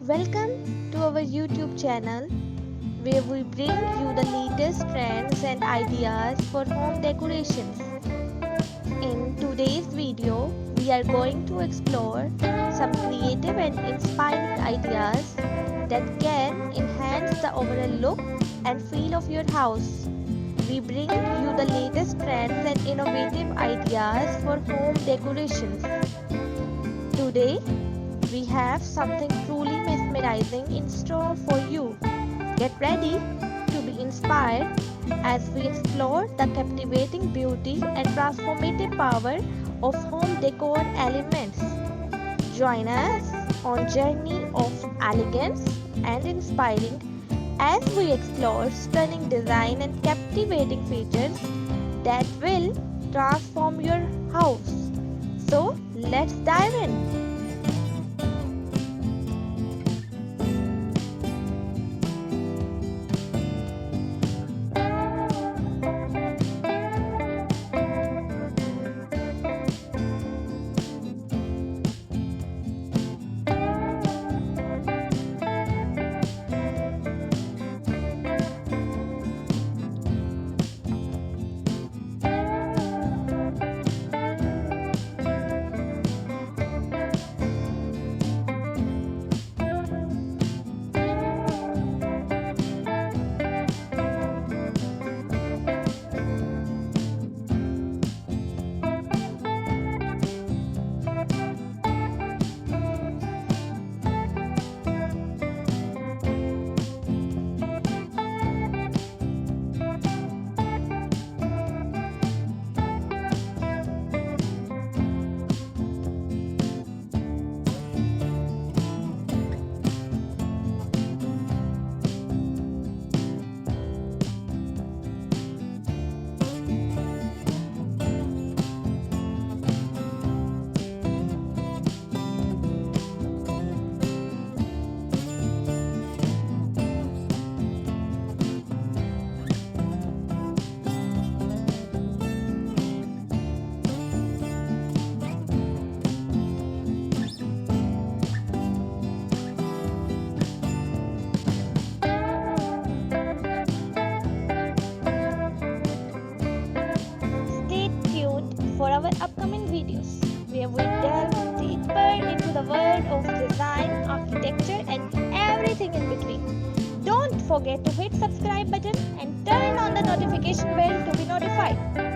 Welcome to our YouTube channel where we bring you the latest trends and ideas for home decorations. In today's video, we are going to explore some creative and inspiring ideas that can enhance the overall look and feel of your house. We bring you the latest trends and innovative ideas for home decorations. Today, we have something truly mesmerizing in store for you. Get ready to be inspired as we explore the captivating beauty and transformative power of home decor elements. Join us on journey of elegance and inspiring as we explore stunning design and captivating features that will transform your house. So, let's dive in. Stay tuned for our upcoming videos where we delve deeper into the world of design, architecture, and everything in between. Don't forget to hit subscribe button and turn on the notification bell to be notified.